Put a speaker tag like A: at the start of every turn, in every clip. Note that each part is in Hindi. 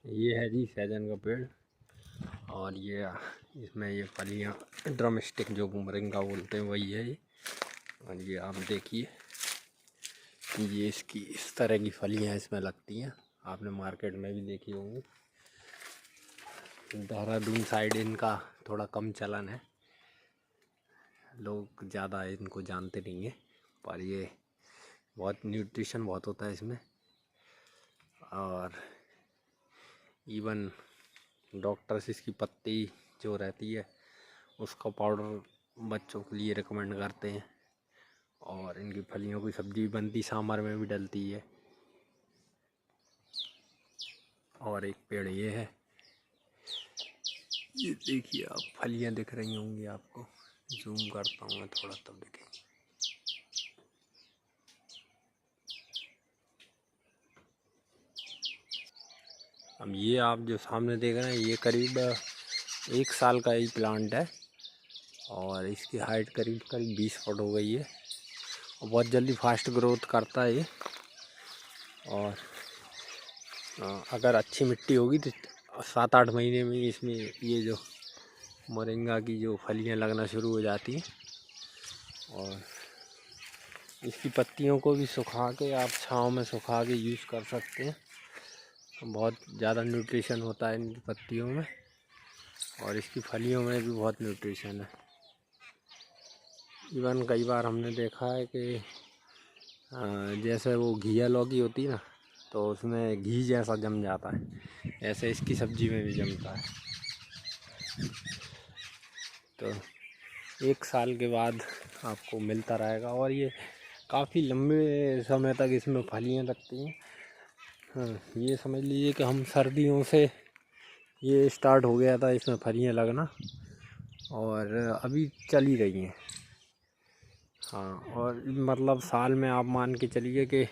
A: ये है जी सहजन का पेड़। और ये इसमें ये फलियाँ ड्रम स्टिक जो मोरिंगा बोलते हैं वही है ये। और ये आप देखिए कि ये इसकी इस तरह की फलियाँ इसमें लगती हैं। आपने मार्केट में भी देखी होंगी। देहरादून साइड इनका थोड़ा कम चलन है, लोग ज़्यादा इनको जानते नहीं हैं, पर ये बहुत न्यूट्रिशन बहुत होता है इसमें। और इवन डॉक्टर्स इसकी पत्ती जो रहती है उसका पाउडर बच्चों के लिए रिकमेंड करते हैं। और इनकी फलियों की सब्जी बनती, सांभर में भी डलती है। और एक पेड़ ये है, ये देखिए आप, फलियां दिख रही होंगी आपको, जूम करता हूँ मैं थोड़ा तब दिखेंगे। अब ये आप जो सामने देख रहे हैं ये करीब 1 साल का ही प्लांट है। और इसकी हाइट करीब 20 फुट हो गई है। और बहुत जल्दी फास्ट ग्रोथ करता है ये। और अगर अच्छी मिट्टी होगी तो 7-8 महीने में इसमें ये जो मोरिंगा की जो फलियां लगना शुरू हो जाती हैं। और इसकी पत्तियों को भी सुखा के आप छांव में सुखा के यूज़ कर सकते हैं। बहुत ज़्यादा न्यूट्रिशन होता है इनकी पत्तियों में। और इसकी फलियों में भी बहुत न्यूट्रिशन है। इवन कई बार हमने देखा है कि जैसे वो घिया लौकी होती है ना, तो उसमें घी जैसा जम जाता है, ऐसे इसकी सब्ज़ी में भी जमता है। तो 1 साल के बाद आपको मिलता रहेगा। और ये काफ़ी लंबे समय तक इसमें फलियाँ लगती हैं। हाँ, ये समझ लीजिए कि हम सर्दियों से ये स्टार्ट हो गया था इसमें फलियाँ लगना, और अभी चल ही रही हैं। हाँ, और मतलब साल में आप मान के चलिए कि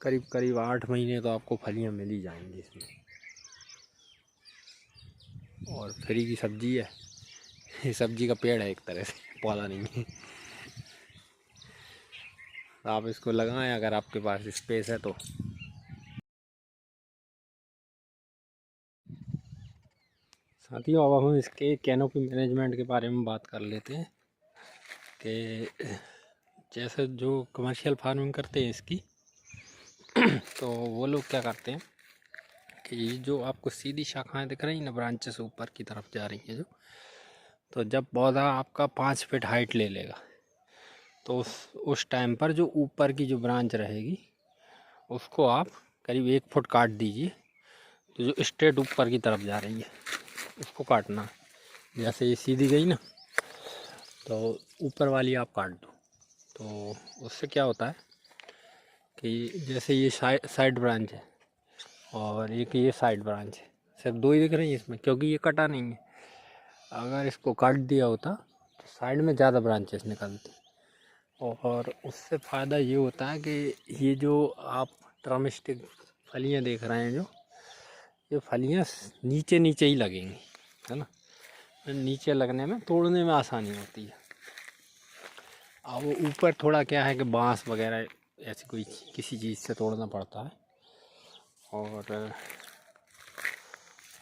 A: करीब करीब 8 महीने तो आपको फलियाँ मिल ही जाएंगी इसमें। और फ्री की सब्ज़ी है, ये सब्ज़ी का पेड़ है एक तरह से, पौधा नहीं है। आप इसको लगाएं अगर आपके पास स्पेस है तो। साथियों, अब हम इसके कैनोपी मैनेजमेंट के बारे में बात कर लेते हैं कि जैसे जो कमर्शियल फार्मिंग करते हैं इसकी तो वो लोग क्या करते हैं कि जो आपको सीधी शाखाएं दिख रही हैं ना, ब्रांचेस ऊपर की तरफ जा रही हैं जो, तो जब पौधा आपका 5 फीट हाइट ले लेगा तो उस टाइम पर जो ऊपर की जो ब्रांच रहेगी उसको आप करीब 1 फुट काट दीजिए। तो जो स्ट्रेट ऊपर की तरफ जा रही है उसको काटना। जैसे ये सीधी गई ना, तो ऊपर वाली आप काट दो। तो उससे क्या होता है कि जैसे ये साइड ब्रांच है और एक ये साइड ब्रांच है, सिर्फ 2 ही दिख रही है इसमें क्योंकि ये कटा नहीं है। अगर इसको काट दिया होता तो साइड में ज़्यादा ब्रांचेस निकलती। और उससे फ़ायदा ये होता है कि ये जो आप ड्रम स्टिक फलियाँ देख रहे हैं, जो ये फलियाँ नीचे नीचे ही लगेंगी, है ना। नीचे लगने में, तोड़ने में आसानी होती है। अब वो ऊपर थोड़ा क्या है कि बांस वगैरह ऐसी कोई किसी चीज़ से तोड़ना पड़ता है।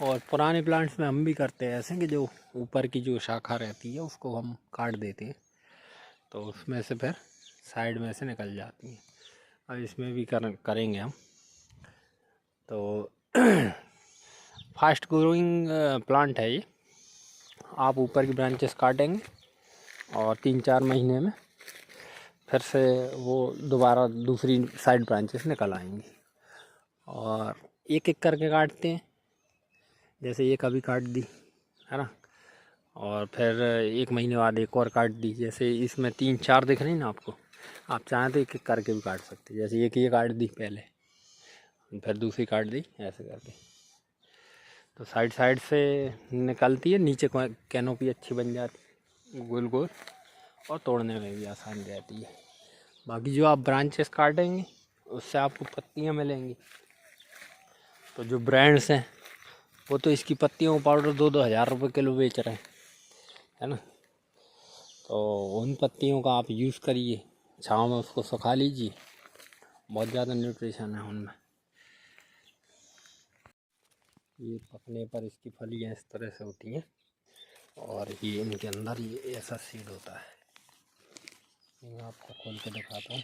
A: और पुराने प्लांट्स में हम भी करते हैं ऐसे कि जो ऊपर की जो शाखा रहती है उसको हम काट देते हैं, तो उसमें से फिर साइड में से निकल जाती हैं। अब इसमें भी करेंगे हम। तो फास्ट ग्रोइंग प्लांट है ये। आप ऊपर की ब्रांचेस काटेंगे और 3-4 महीने में फिर से वो दोबारा दूसरी साइड ब्रांचेस निकल आएंगी। और एक एक करके काटते हैं, जैसे ये कभी काट दी, है ना, और फिर 1 महीने बाद एक और काट दी। जैसे इसमें 3-4 दिख रही ना आपको, आप चाहें तो एक एक करके भी काट सकते हैं। जैसे एक ये काट दी पहले, फिर दूसरी काट दी, ऐसे करके। तो साइड साइड से निकलती है, नीचे कैनोपी अच्छी बन जाती गोल गोल, और तोड़ने में भी आसान रहती है। बाकी जो आप ब्रांचेस काटेंगे उससे आपको पत्तियाँ मिलेंगी। तो जो ब्रांड्स हैं वो तो इसकी पत्तियों का पाउडर 2-2 हज़ार रुपये किलो बेच रहे हैं, है ना। तो उन पत्तियों का आप यूज़ करिए, छाँव में उसको सुखा लीजिए, बहुत ज़्यादा न्यूट्रिशन है उनमें। ये पकने पर इसकी फलियाँ इस तरह से होती हैं और ये इनके अंदर ये ऐसा सीड होता है। मैं आपको खोल के दिखाता हूँ।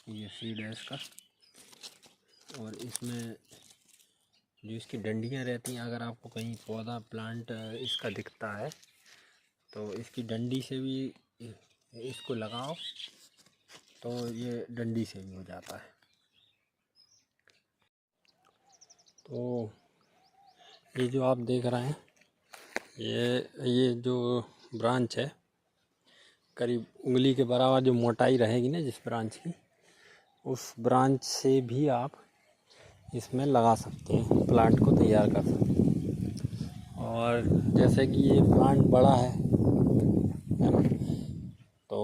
A: ये सीड है इसका, और इसमें जो इसकी डंडियाँ रहती हैं, अगर आपको कहीं पौधा प्लांट इसका दिखता है तो इसकी डंडी से भी इसको लगाओ तो ये डंडी से भी हो जाता है। तो ये जो आप देख रहे हैं ये जो ब्रांच है, करीब उंगली के बराबर जो मोटाई रहेगी ना जिस ब्रांच की, उस ब्रांच से भी आप इसमें लगा सकते हैं, प्लांट को तैयार कर सकते हैं। और जैसे कि ये प्लांट बड़ा है ना, तो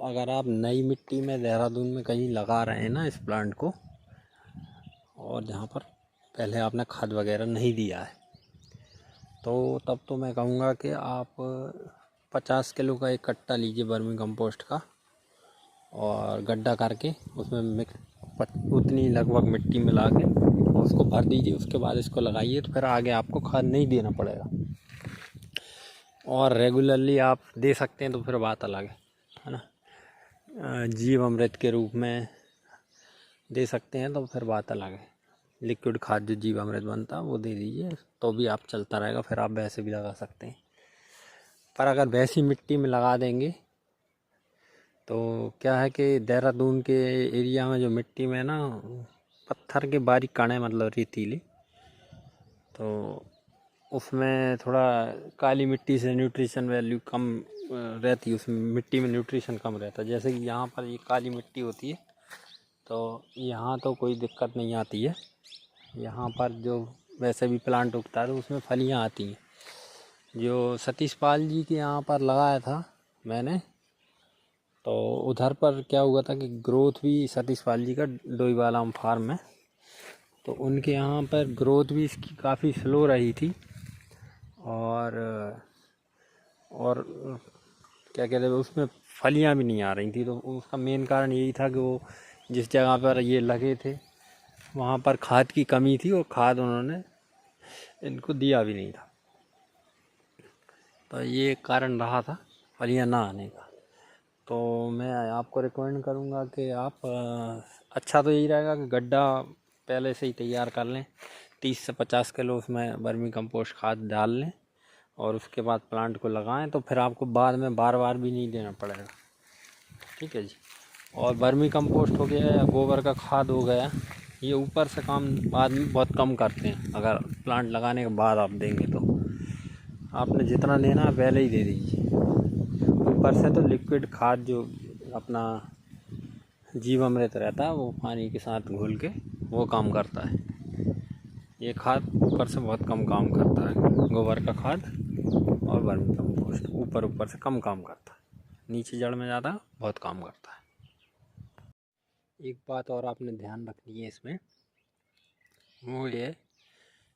A: अगर आप नई मिट्टी में देहरादून में कहीं लगा रहे हैं ना इस प्लांट को, और जहाँ पर पहले आपने खाद वगैरह नहीं दिया है, तो तब तो मैं कहूँगा कि आप 50 किलो का एक कट्टा लीजिए वर्मी कंपोस्ट का, और गड्ढा करके उसमें उतनी लगभग मिट्टी मिला के उसको भर दीजिए। उसके बाद इसको लगाइए, तो फिर आगे आपको खाद नहीं देना पड़ेगा, और रेगुलरली आप दे सकते हैं तो फिर बात अलग है ना। जीव अमृत के रूप में दे सकते हैं तो फिर बात अलग है। लिक्विड खाद जो जीव अमृत बनता है वो दे दीजिए, तो भी आप चलता रहेगा। फिर आप वैसे भी लगा सकते हैं, पर अगर वैसी मिट्टी में लगा देंगे तो क्या है कि देहरादून के एरिया में जो मिट्टी में ना पत्थर के बारीक कण, मतलब रेतीली, तो उसमें थोड़ा काली मिट्टी से न्यूट्रिशन वैल्यू कम रहती है, उसमें मिट्टी में न्यूट्रिशन कम रहता है। जैसे कि यहाँ पर ये काली मिट्टी होती है तो यहाँ तो कोई दिक्कत नहीं आती है। यहाँ पर जो वैसे भी प्लांट उगता है तो उसमें फलियाँ आती हैं। जो सतीश पाल जी के यहाँ पर लगाया था मैंने, तो उधर पर क्या हुआ था कि ग्रोथ भी, सतीश पाल जी का डोईवाला फार्म है, तो उनके यहाँ पर ग्रोथ भी इसकी काफ़ी स्लो रही थी। और क्या कहते हैं, उसमें फलियाँ भी नहीं आ रही थी। तो उसका मेन कारण यही था कि वो जिस जगह पर ये लगे थे वहाँ पर खाद की कमी थी, और खाद उन्होंने इनको दिया भी नहीं था, तो ये कारण रहा था फलियाँ ना आने का। तो मैं आपको रिकमेंड करूँगा कि आप अच्छा तो यही रहेगा कि गड्ढा पहले से ही तैयार कर लें, 30 से 50 किलो उसमें वर्मी कंपोस्ट खाद डाल लें, और उसके बाद प्लांट को लगाएं, तो फिर आपको बाद में बार बार भी नहीं देना पड़ेगा। ठीक है जी। और वर्मी कंपोस्ट हो गया या गोबर का खाद हो गया, ये ऊपर से काम आदमी बहुत कम करते हैं। अगर प्लांट लगाने के बाद आप देंगे तो आपने जितना लेना है पहले ही दे दीजिए। ऊपर से तो लिक्विड खाद जो अपना जीवामृत रहता है वो पानी के साथ घुल के वो काम करता है। ये खाद ऊपर से बहुत कम काम करता है। गोबर का खाद और वर्मी कंपोस्ट ऊपर ऊपर से कम काम करता है, नीचे जड़ में ज़्यादा बहुत काम करता है। एक बात और आपने ध्यान रखनी है इसमें, वो ये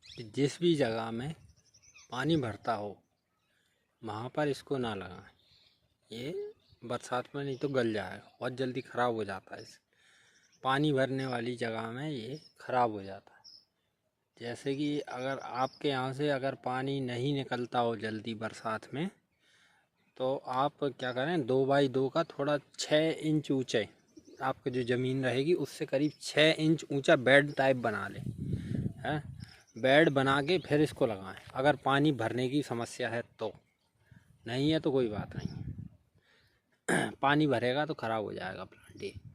A: कि जिस भी जगह में पानी भरता हो वहाँ पर इसको ना लगाएं। ये बरसात में नहीं तो गल जाएगा, बहुत जल्दी ख़राब हो जाता है। इस पानी भरने वाली जगह में ये ख़राब हो जाता है। जैसे कि अगर आपके यहाँ से अगर पानी नहीं निकलता हो जल्दी बरसात में, तो आप क्या करें, 2 बाई 2 का थोड़ा 6 इंच ऊँचे आपकी जो ज़मीन रहेगी उससे करीब 6 इंच ऊंचा बेड टाइप बना लें। है, बेड बना के फिर इसको लगाएं, अगर पानी भरने की समस्या है तो। नहीं है तो कोई बात नहीं, पानी भरेगा तो ख़राब हो जाएगा प्लांट।